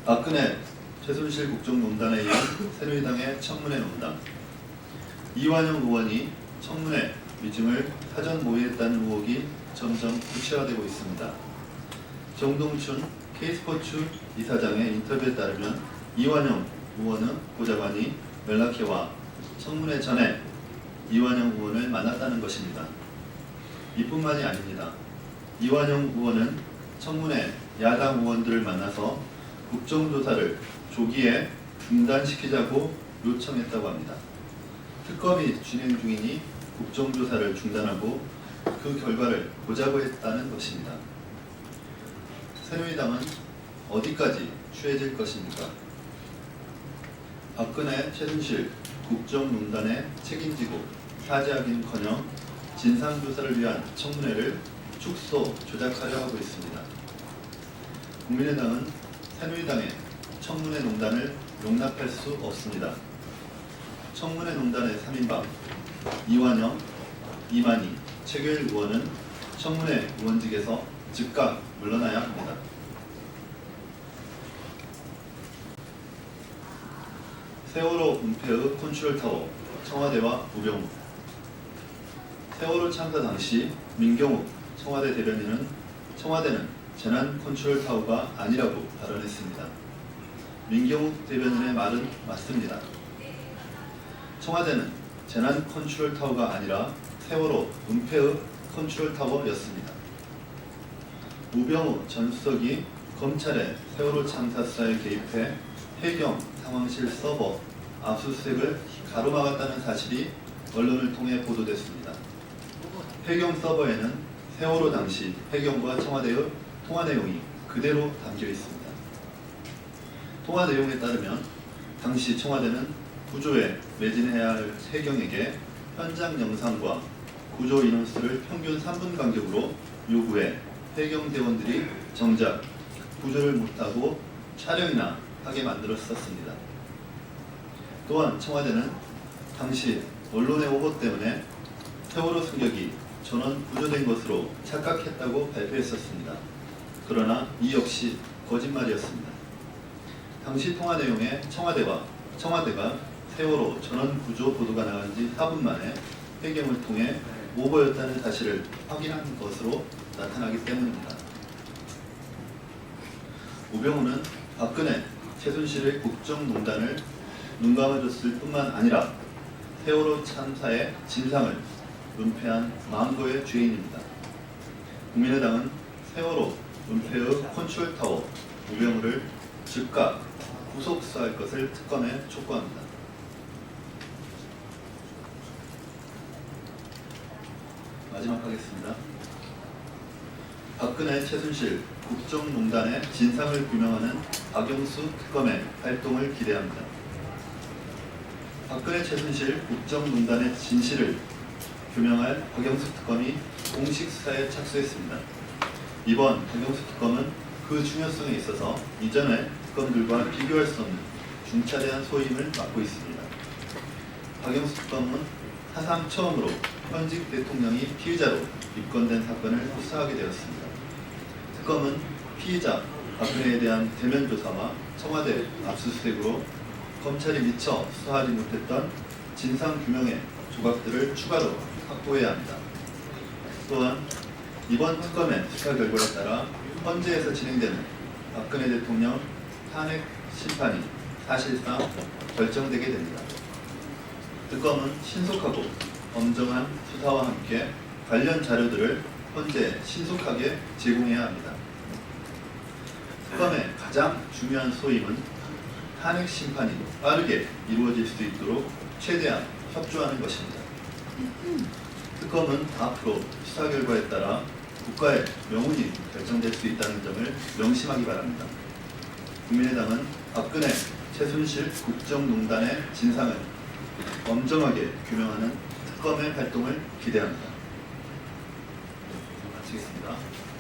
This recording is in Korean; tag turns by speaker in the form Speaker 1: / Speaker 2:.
Speaker 1: 박근혜, 최순실 국정농단에 이은 새누리당의 청문회 농단. 이완영 의원이 청문회 위증을 사전 모의했다는 의혹이 점점 구체화되고 있습니다. 정동춘 K스포츠 이사장의 인터뷰에 따르면 이완영 의원은 보좌관이 연락해와 청문회 전에 이완영 의원을 만났다는 것입니다. 이뿐만이 아닙니다. 이완영 의원은 청문회 야당 의원들을 만나서 국정조사를 조기에 중단시키자고 요청했다고 합니다. 특검이 진행 중이니 국정조사를 중단하고 그 결과를 보자고 했다는 것입니다. 새누리당은 어디까지 취해질 것입니까? 박근혜, 최순실 국정농단에 책임지고 사죄하기는커녕 진상조사를 위한 청문회를 축소, 조작하려 하고 있습니다. 국민의당은 새누리당의 청문회 농단을 용납할 수 없습니다. 청문회 농단의 3인방 이완영, 이만희, 최규일 의원은 청문회 의원직에서 즉각 물러나야 합니다. 세월호 은폐의 컨트롤타워, 청와대와 우병우. 세월호 참사 당시 민경욱 청와대 대변인은 청와대는 재난 컨트롤타워가 아니라고 발언했습니다. 민경욱 대변인의 말은 맞습니다. 청와대는 재난 컨트롤타워가 아니라 세월호 은폐의 컨트롤타워였습니다. 우병우 전 수석이 검찰의 세월호 참사 수사에 개입해 해경 상황실 서버 압수수색을 가로막았다는 사실이 언론을 통해 보도됐습니다. 해경 서버에는 세월호 당시 해경과 청와대의 통화 내용이 그대로 담겨 있습니다. 통화 내용에 따르면 당시 청와대는 구조에 매진해야 할 해경에게 현장 영상과 구조 인원수를 평균 3분 간격으로 요구해 해경 대원들이 정작 구조를 못하고 촬영이나 하게 만들었었습니다. 또한 청와대는 당시 언론의 오보 때문에 세월호 승객이 전원 구조된 것으로 착각했다고 발표했었습니다. 그러나 이 역시 거짓말이었습니다. 당시 통화 내용에 청와대가 세월호 전원 구조 보도가 나간 지 4분 만에 해경을 통해 오보였다는 사실을 확인한 것으로 나타나기 때문입니다. 우병우는 박근혜, 최순실의 국정농단을 눈감아줬을 뿐만 아니라 세월호 참사의 진상을 은폐한 망고의 죄인입니다. 국민의당은 세월호 은폐의 컨트롤타워 우병우를 즉각 구속 수사할 것을 특검에 촉구합니다. 마지막 하겠습니다. 박근혜, 최순실 국정농단의 진상을 규명하는 박영수 특검의 활동을 기대합니다. 박근혜, 최순실 국정농단의 진실을 규명할 박영수 특검이 공식 수사에 착수했습니다. 이번 박영수 특검은 그 중요성에 있어서 이전의 특검들과 비교할 수 없는 중차대한 소임을 맡고 있습니다. 박영수 특검은 사상 처음으로 현직 대통령이 피의자로 입건된 사건을 수사하게 되었습니다. 특검은 피의자 박근혜에 대한 대면 조사와 청와대 압수수색으로 검찰이 미처 수사하지 못했던 진상 규명의 조각들을 추가로 확보해야 합니다. 또한 이번 특검의 수사 결과에 따라 헌재에서 진행되는 박근혜 대통령 탄핵 심판이 사실상 결정되게 됩니다. 특검은 신속하고 엄정한 수사와 함께 관련 자료들을 헌재에 신속하게 제공해야 합니다. 특검의 가장 중요한 소임은 탄핵 심판이 빠르게 이루어질 수 있도록 최대한 협조하는 것입니다. 특검은 앞으로 수사 결과에 따라 국가의 명운이 결정될 수 있다는 점을 명심하기 바랍니다. 국민의당은 박근혜, 최순실 국정농단의 진상을 엄정하게 규명하는 특검의 활동을 기대합니다. 마치겠습니다.